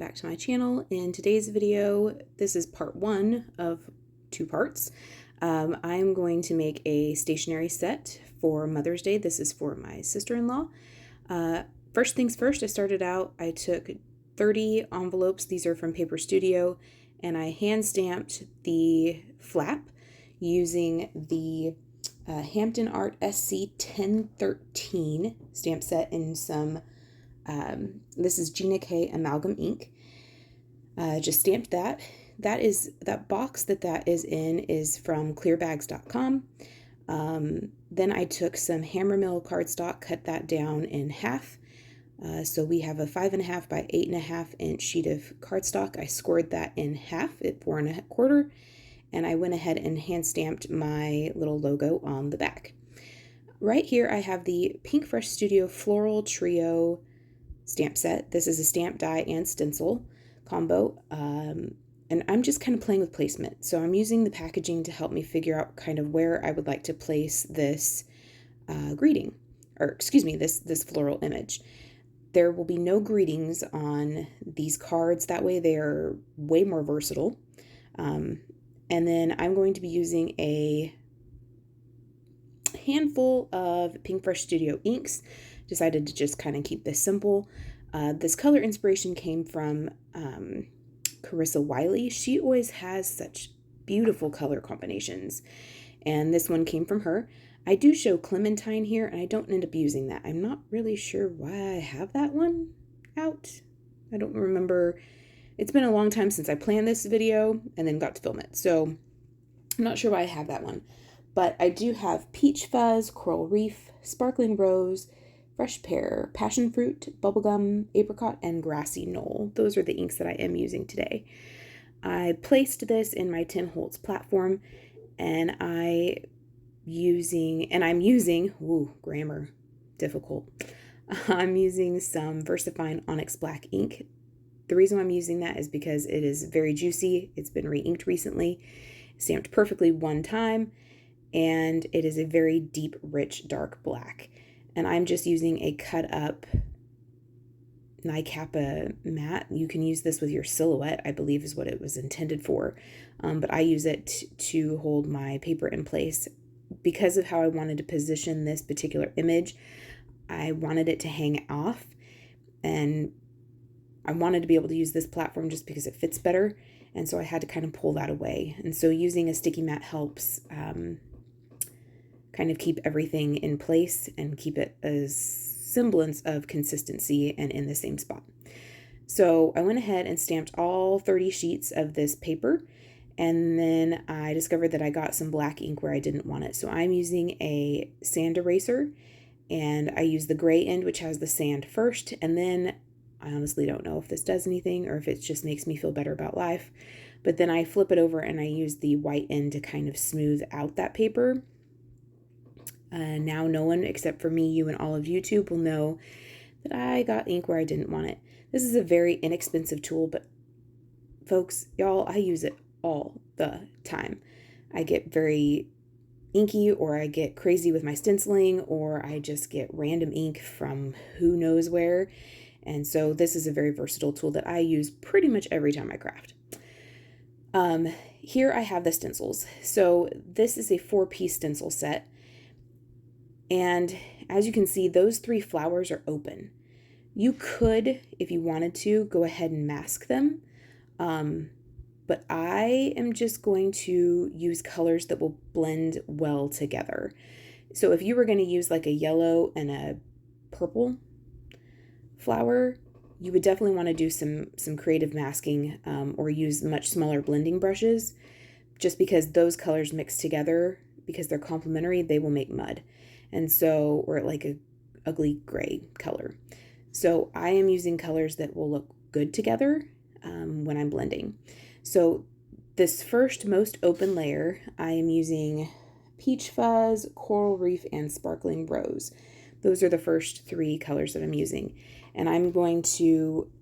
back to my channel. In today's video, this is part one of 2 parts. I'm going to make a stationery set for Mother's Day. This is for my sister-in-law. First things first, I took 30 envelopes. These are from Paper Studio, and I hand stamped the flap using the Hampton Art SC 1013 stamp set in some this is Gina K Amalgum ink. Just stamped that. That box that is in is from clearbags.com. Then I took some Hammermill cardstock, cut that down in half. So we have a 5.5 by 8.5 inch sheet of cardstock. I scored that in half at 4 1/4, and I went ahead and hand stamped my little logo on the back. Right here I have the Pinkfresh Studio Floral Trio stamp set. This is a stamp, die, and stencil combo, and I'm just kind of playing with placement. So I'm using the packaging to help me figure out kind of where I would like to place this this floral image. There will be no greetings on these cards. That way they are way more versatile. And then I'm going to be using a handful of Pinkfresh Studio inks. Decided to just kind of keep this simple. This color inspiration came from Carissa Wiley. She always has such beautiful color combinations, and this one came from her. I do show Clementine here, and I don't end up using that. I'm not really sure why I have that one out. I don't remember. It's been a long time since I planned this video and then got to film it, so I'm not sure why I have that one. But I do have Peach Fuzz, Coral Reef, Sparkling Rose, Fresh Pear, Passionfruit, Bubblegum, Apricot, and Grassy Knoll. Those are the inks that I am using today. I placed this in my 10 Holtz platform, and I'm using, grammar, difficult. I'm using some Versafine ONXY BLACK ink. The reason I'm using that is because it is very juicy. It's been re-inked recently, stamped perfectly one time, and it is a very deep, rich, dark black. And I'm just using a cut up NiCappa matte. You can use this with your silhouette, I believe is what it was intended for. But I use it to hold my paper in place. Because of how I wanted to position this particular image, I wanted it to hang off. And I wanted to be able to use this platform just because it fits better. And so I had to kind of pull that away. And so using a sticky mat helps kind of keep everything in place and keep it a semblance of consistency and in the same spot. So I went ahead and stamped all 30 sheets of this paper, and then I discovered that I got some black ink where I didn't want it. So I'm using a sand eraser, and I use the gray end, which has the sand first, and then I honestly don't know if this does anything or if it just makes me feel better about life, but then I flip it over and I use the white end to kind of smooth out that paper. Now no one except for me, you, and all of YouTube will know that I got ink where I didn't want it. This is a very inexpensive tool, but folks, y'all, I use it all the time. I get very inky, or I get crazy with my stenciling, or I just get random ink from who knows where. And so this is a very versatile tool that I use pretty much every time I craft. Here I have the stencils. So this is a 4-piece stencil set. And as you can see, those 3 flowers are open. You could, if you wanted to, go ahead and mask them. But I am just going to use colors that will blend well together. So if you were going to use like a yellow and a purple flower, you would definitely want to do some creative masking, or use much smaller blending brushes, just because those colors mixed together, because they're complementary, they will make mud. And so, or like a ugly gray color. So I am using colors that will look good together when I'm blending. So this first most open layer, I am using Peach Fuzz, Coral Reef, and Sparkling Rose. Those are the first 3 colors that I'm using. And I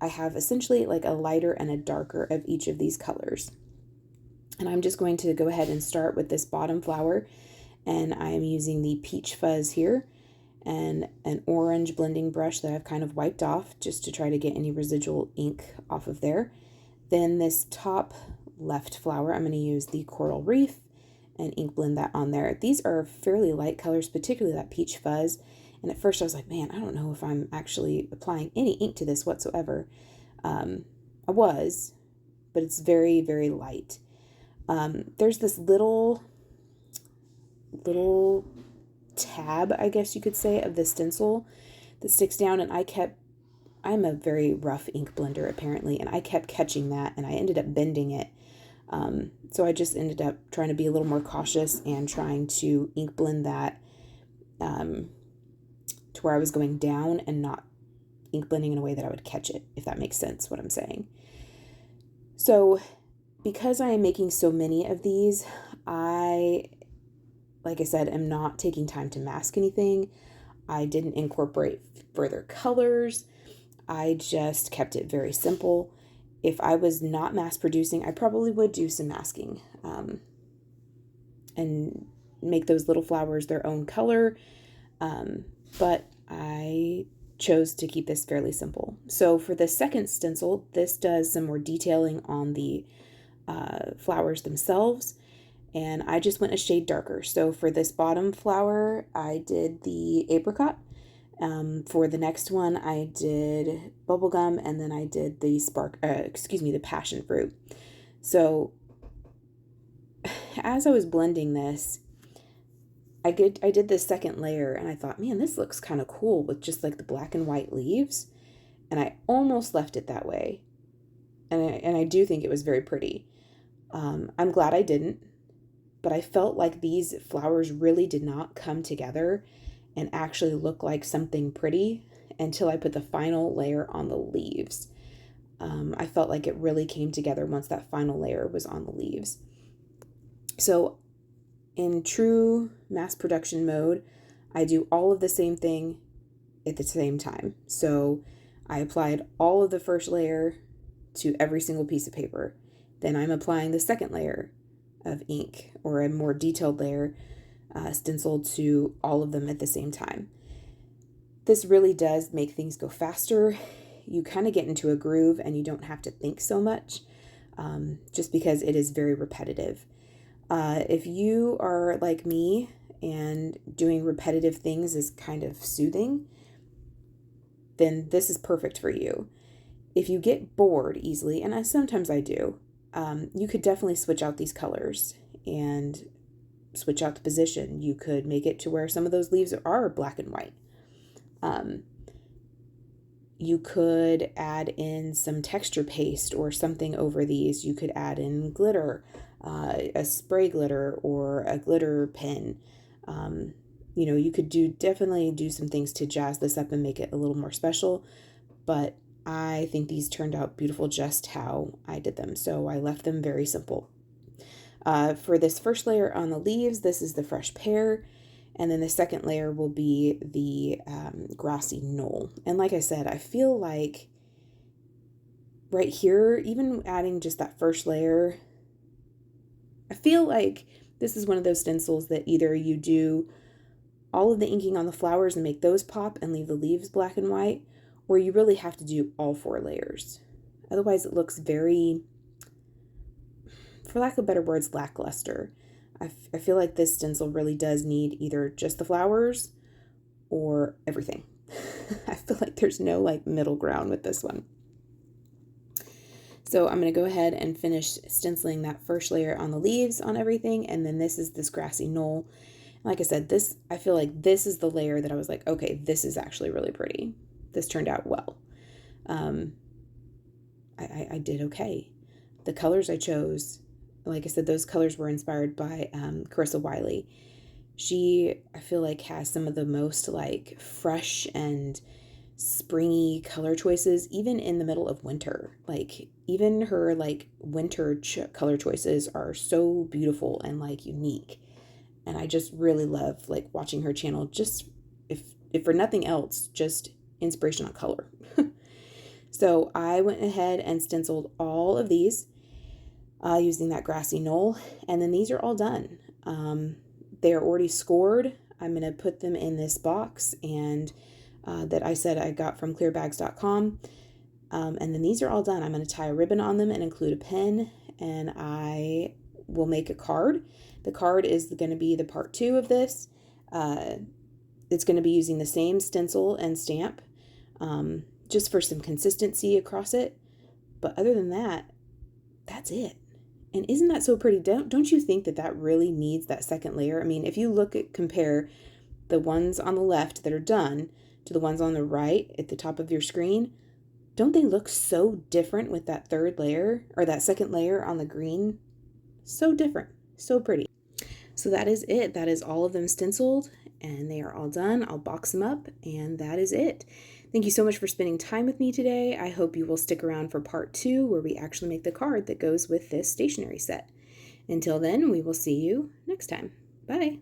have essentially like a lighter and a darker of each of these colors. And I'm just going to go ahead and start with this bottom flower. And I'm using the Peach Fuzz here. and an orange blending brush that I've kind of wiped off just to try to get any residual ink off of there. Then this top left flower, I'm going to use the Coral Reef and ink blend that on there. These are fairly light colors, particularly that peach fuzz. And at first I was like, man, I don't know if I'm actually applying any ink to this whatsoever. I was, but it's very, very light. There's this little tab, I guess you could say, of the stencil that sticks down, and I'm a very rough ink blender apparently, and I kept catching that, and I ended up bending it. So I just ended up trying to be a little more cautious and trying to ink blend that to where I was going down and not ink blending in a way that I would catch it, if that makes sense what I'm saying. So because I am making so many of these, like I said, am not taking time to mask anything. I didn't incorporate further colors. I just kept it very simple. If I was not mass producing, I probably would do some masking and make those little flowers their own color. But I chose to keep this fairly simple. So for the second stencil, this does some more detailing on the flowers themselves, and I just went a shade darker. So for this bottom flower, I did the apricot. For the next one, I did bubblegum, and then I did the the passion fruit. So as I was blending this, I did this second layer, and I thought, man, this looks kind of cool with just like the black and white leaves, and I almost left it that way, and I do think it was very pretty. I'm glad I didn't, but I felt like these flowers really did not come together and actually look like something pretty until I put the final layer on the leaves. I felt like it really came together once that final layer was on the leaves. So in true mass production mode, I do all of the same thing at the same time. So I applied all of the first layer to every single piece of paper. Then I'm applying the second layer of ink, or a more detailed layer, stenciled to all of them at the same time. This really does make things go faster. You kind of get into a groove and you don't have to think so much, just because it is very repetitive. If you are like me and doing repetitive things is kind of soothing, then this is perfect for you. If you get bored easily, and sometimes I do, you could definitely switch out these colors and switch out the position. You could make it to where some of those leaves are black and white. You could add in some texture paste or something over these. You could add in glitter, a spray glitter or a glitter pen. You could definitely do some things to jazz this up and make it a little more special, but I think these turned out beautiful just how I did them, so I left them very simple. For this first layer on the leaves, this is the fresh pear, and then the second layer will be the grassy knoll. And like I said, I feel like right here, even adding just that first layer, I feel like this is one of those stencils that either you do all of the inking on the flowers and make those pop and leave the leaves black and white, or you really have to do all 4 layers. Otherwise it looks very, for lack of better words, lackluster. I feel like this stencil really does need either just the flowers or everything. I feel like there's no middle ground with this one. So I'm going to go ahead and finish stenciling that first layer on the leaves on everything, and then this is this grassy knoll. Like I said, I feel like this is the layer that I was like, okay, this is actually really pretty. This turned out well. I did okay. The colors I chose, like I said, those colors were inspired by Carissa Wiley. She, I feel like, has some of the most fresh and springy color choices, even in the middle of winter. Even her winter color choices are so beautiful and unique. And I just really love watching her channel, just if for nothing else, just inspiration on color. So I went ahead and stenciled all of these using that grassy knoll, and then these are all done. They are already scored. I'm going to put them in this box and that I said I got from clearbags.com. And then these are all done. I'm going to tie a ribbon on them and include a pen, and I will make a card. The card is going to be the part 2 of this. It's going to be using the same stencil and stamp, just for some consistency across it. But other than that, that's it. And isn't that so pretty? Don't you think that that really needs that second layer? I mean, if you compare the ones on the left that are done to the ones on the right at the top of your screen, don't they look so different with that third layer or that second layer on the green? So different, so pretty. So that is it. That is all of them stenciled, and they are all done. I'll box them up, and that is it. Thank you so much for spending time with me today. I hope you will stick around for part 2, where we actually make the card that goes with this stationery set. Until then, we will see you next time. Bye.